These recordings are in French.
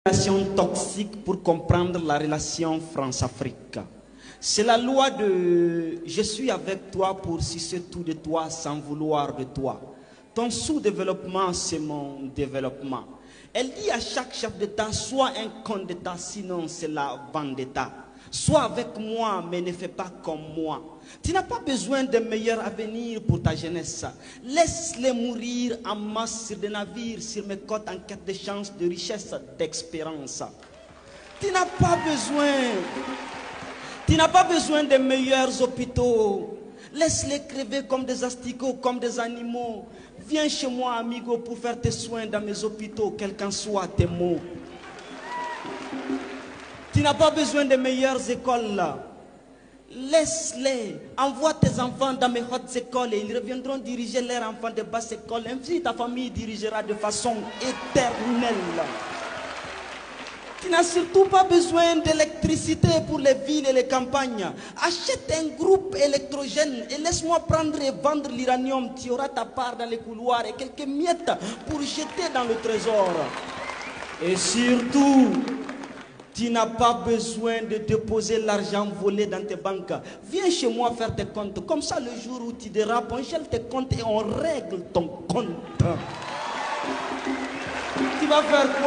Relation toxique pour comprendre la relation France-Afrique. C'est la loi de « je suis avec toi pour sucer tout de toi sans vouloir de toi ». Ton sous-développement, c'est mon développement. Elle dit à chaque chef d'État, sois un con d'État, sinon c'est la vendetta. Sois avec moi, mais ne fais pas comme moi. Tu n'as pas besoin d'un meilleur avenir pour ta jeunesse. Laisse-les mourir en masse sur des navires, sur mes côtes en quête de chance, de richesse, d'espérance. Tu n'as pas besoin des meilleurs hôpitaux. Laisse-les crever comme des asticots, comme des animaux. Viens chez moi, amigo, pour faire tes soins dans mes hôpitaux, quels qu'en soient tes mots. Tu n'as pas besoin des meilleures écoles là. Laisse-les. Envoie tes enfants dans mes hautes écoles et ils reviendront diriger leurs enfants de basse école. Ainsi ta famille dirigera de façon éternelle. Tu n'as surtout pas besoin d'électricité pour les villes et les campagnes. Achète un groupe électrogène et laisse-moi prendre et vendre l'uranium. Tu auras ta part dans les couloirs et quelques miettes pour jeter dans le trésor. Et surtout, tu n'as pas besoin de déposer l'argent volé dans tes banques. Viens chez moi faire tes comptes. Comme ça, le jour où tu dérapes, on gèle tes comptes et on règle ton compte. Tu vas faire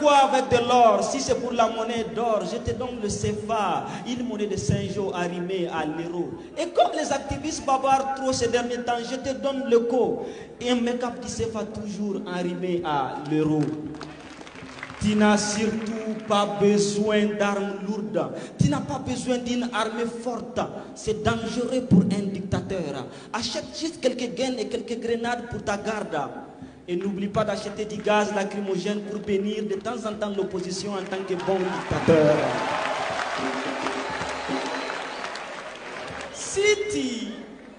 quoi avec de l'or? Si c'est pour la monnaie d'or, je te donne le CFA, une monnaie de Saint-Jean arrimée à l'euro. Et comme les activistes bavards trop ces derniers temps, je te donne le co. Et un make-up du CFA toujours arrimé à l'euro. Tu n'as surtout pas besoin d'armes lourdes. Tu n'as pas besoin d'une armée forte. C'est dangereux pour un dictateur. Achète juste quelques gaines et quelques grenades pour ta garde. Et n'oublie pas d'acheter du gaz lacrymogène pour bénir de temps en temps l'opposition en tant que bon dictateur.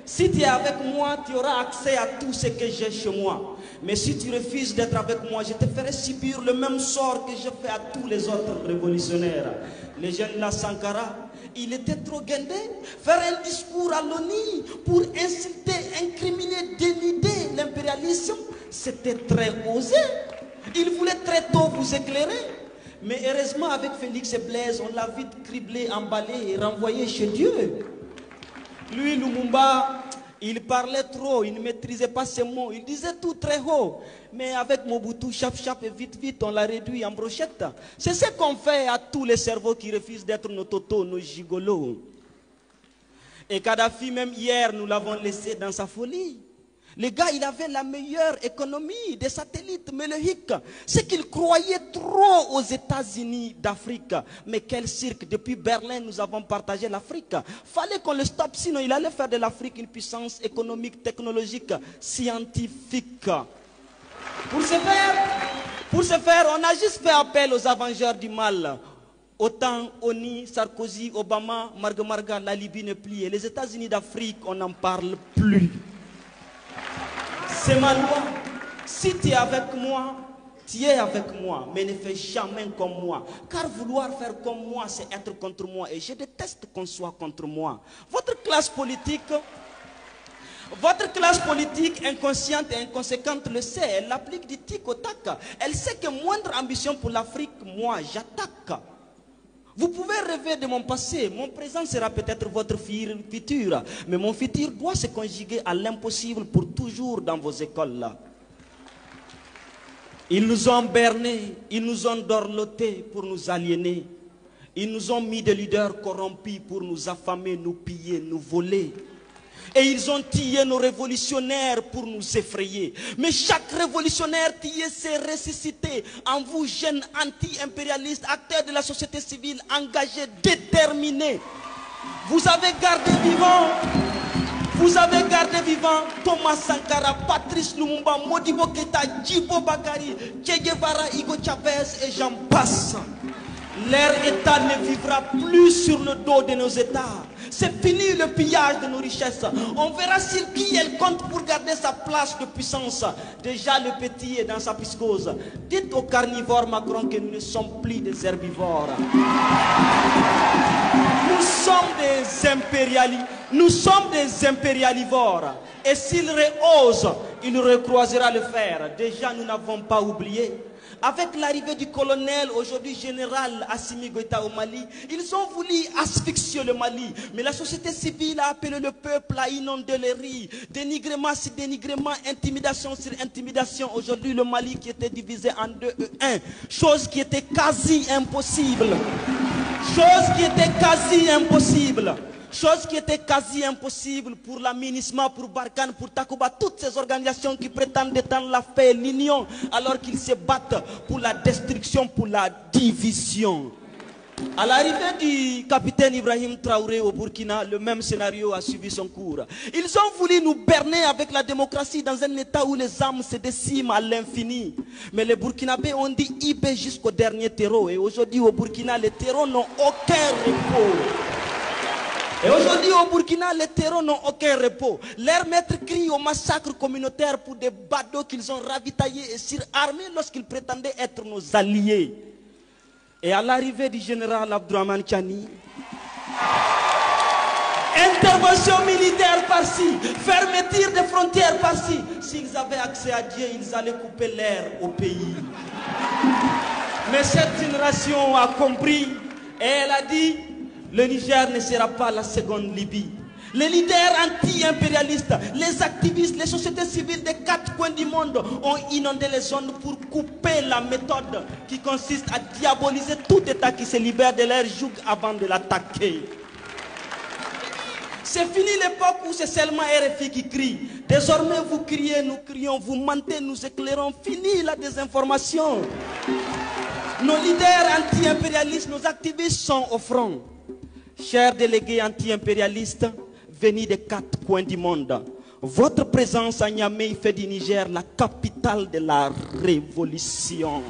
Si tu es avec moi, tu auras accès à tout ce que j'ai chez moi. Mais si tu refuses d'être avec moi, je te ferai subir le même sort que je fais à tous les autres révolutionnaires. Les jeunes là, Sankara, il était trop guindé. Faire un discours à l'ONU pour insulter, incriminer, dénider l'impérialisme, c'était très osé. Il voulait très tôt vous éclairer. Mais heureusement, avec Félix et Blaise, on l'a vite criblé, emballé et renvoyé chez Dieu. Lui, Lumumba, il parlait trop, il ne maîtrisait pas ses mots, il disait tout très haut. Mais avec Mobutu, chap et vite, on l'a réduit en brochette. C'est ce qu'on fait à tous les cerveaux qui refusent d'être nos totos, nos gigolos. Et Kadhafi, même hier, nous l'avons laissé dans sa folie. Le gars, il avait la meilleure économie des satellites, mais le hic, c'est qu'il croyait trop aux États-Unis d'Afrique. Mais quel cirque, depuis Berlin, nous avons partagé l'Afrique. Fallait qu'on le stoppe, sinon il allait faire de l'Afrique une puissance économique, technologique, scientifique. Pour ce faire, on a juste fait appel aux avengeurs du mal. Autant ONU, Sarkozy, Obama, Marga, la Libye n'est pliée. Les États-Unis d'Afrique, on n'en parle plus. C'est ma loi. Si tu es avec moi, tu es avec moi, mais ne fais jamais comme moi. Car vouloir faire comme moi, c'est être contre moi. Et je déteste qu'on soit contre moi. Votre classe politique inconsciente et inconséquente le sait. Elle applique du tic au tac. Elle sait que moindre ambition pour l'Afrique, moi, j'attaque. Vous pouvez rêver de mon passé, mon présent sera peut-être votre futur, mais mon futur doit se conjuguer à l'impossible pour toujours dans vos écoles là. Ils nous ont bernés, ils nous ont dorlotés pour nous aliéner. Ils nous ont mis des leaders corrompus pour nous affamer, nous piller, nous voler. Et ils ont tué nos révolutionnaires pour nous effrayer. Mais chaque révolutionnaire tué s'est ressuscité. En vous, jeunes anti-impérialistes, acteurs de la société civile, engagés, déterminés. Vous avez gardé vivant Thomas Sankara, Patrice Lumumba, Modibo Keïta, Djibo Bakary, Che Guevara, Hugo Chavez et j'en passe. Leur État ne vivra plus sur le dos de nos États. C'est fini le pillage de nos richesses. On verra sur qui elle compte pour garder sa place de puissance. Déjà le petit est dans sa psychose. Dites aux carnivores Macron que nous ne sommes plus des herbivores. Nous sommes des impérialivores. Et s'il rehausse, il recroisera le fer. Déjà nous n'avons pas oublié. Avec l'arrivée du colonel, aujourd'hui général Assimi Goïta au Mali, ils ont voulu asphyxier le Mali. Mais la société civile a appelé le peuple à inonder les rues. Dénigrement sur dénigrement, intimidation sur intimidation. Aujourd'hui, le Mali qui était divisé en 2 et 1. Chose qui était quasi impossible. Chose qui était quasi impossible. Chose qui était quasi impossible pour l'aménagement, pour Barkhane, pour Takuba, toutes ces organisations qui prétendent détendre la paix et l'union, alors qu'ils se battent pour la destruction, pour la division. À l'arrivée du capitaine Ibrahim Traoré au Burkina, le même scénario a suivi son cours. Ils ont voulu nous berner avec la démocratie dans un état où les âmes se déciment à l'infini. Mais les Burkinabés ont dit IB jusqu'au dernier terreau. Et aujourd'hui au Burkina, les terreaux n'ont aucun repos. Et aujourd'hui au Burkina, les terreaux n'ont aucun repos. Leurs maîtres crient au massacre communautaire pour des badauds qu'ils ont ravitaillés et surarmés lorsqu'ils prétendaient être nos alliés. Et à l'arrivée du général Abdourahmane Tiani, intervention militaire par-ci, fermeture des frontières par-ci. S'ils avaient accès à Dieu, ils allaient couper l'air au pays. Mais cette génération a compris et elle a dit: le Niger ne sera pas la seconde Libye. Les leaders anti-impérialistes, les activistes, les sociétés civiles des 4 coins du monde ont inondé les zones pour couper la méthode qui consiste à diaboliser tout État qui se libère de leur joug avant de l'attaquer. C'est fini l'époque où c'est seulement RFI qui crie. Désormais vous criez, nous crions, vous mentez, nous éclairons. Fini la désinformation. Nos leaders anti-impérialistes, nos activistes sont au front. Chers délégués anti-impérialistes, venus des 4 coins du monde, votre présence à Niamey fait du Niger la capitale de la révolution.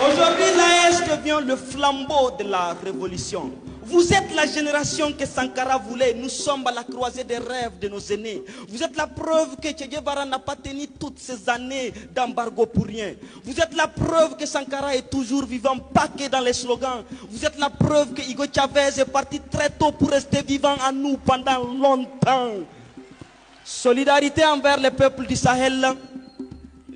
Aujourd'hui, l'AES devient le flambeau de la révolution. Vous êtes la génération que Sankara voulait. Nous sommes à la croisée des rêves de nos aînés. Vous êtes la preuve que Che Guevara n'a pas tenu toutes ces années d'embargo pour rien. Vous êtes la preuve que Sankara est toujours vivant, pas que dans les slogans. Vous êtes la preuve que Hugo Chavez est parti très tôt pour rester vivant en nous pendant longtemps. Solidarité envers les peuples du Sahel,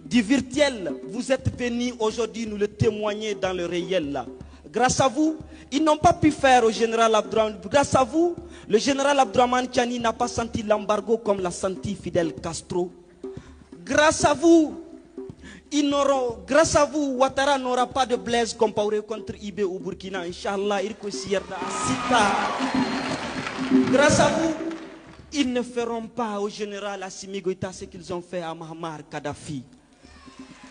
du virtuel. Vous êtes venus aujourd'hui nous le témoigner dans le réel. Grâce à vous, ils n'ont pas pu faire au général Abdourahmane. Grâce à vous, le général Abdourahmane Tiani n'a pas senti l'embargo comme l'a senti Fidel Castro. Grâce à vous, Ouattara n'aura pas de Blaise Compaoré contre IB au Burkina. Inch'Allah, grâce à vous, ils ne feront pas au général Assimi Goïta ce qu'ils ont fait à Muammar Kadhafi.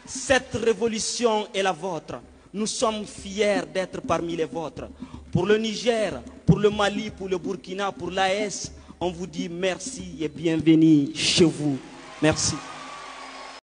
Cette révolution est la vôtre. Nous sommes fiers d'être parmi les vôtres. Pour le Niger, pour le Mali, pour le Burkina, pour l'AES, on vous dit merci et bienvenue chez vous. Merci.